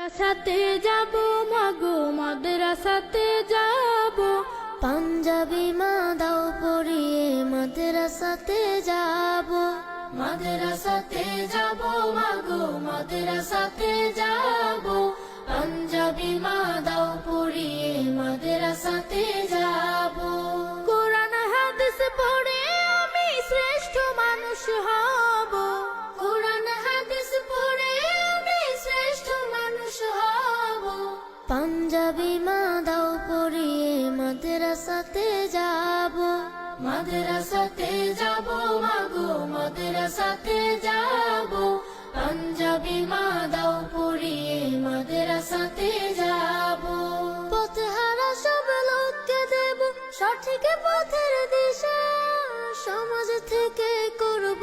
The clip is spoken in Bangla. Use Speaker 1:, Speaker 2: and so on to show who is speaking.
Speaker 1: মাদ্রাসাতে যাব মাগো মাদ্রাসাতে যাব,
Speaker 2: পাঞ্জাবি মা দাও পরিয়ে মাদ্রাসাতে যাব।
Speaker 1: মাদ্রাসাতে যাব মাগো মাদ্রাসাতে যাব, পাঞ্জাবি মা দাও পরিয়ে মাদ্রাসাতে যাব। কোরআন হাদিস পড়ে আমি শ্রেষ্ঠ মানুষ হব, কোরআন হাদিস পড়ে আমি শ্রেষ্ঠ মানুষ হব।
Speaker 2: পাঞ্জাবি মা দাও পরিয়ে মাদ্রাসাতে যাব।
Speaker 1: মাদ্রাসাতে যাব মাগো মাদ্রাসাতে যাব, পাঞ্জাবি মা দাও পরিয়ে মাদ্রাসাতে যাব।
Speaker 2: পথহারা সব লোককে দেব সঠিক পথের দিশা, সমাজ থেকে করব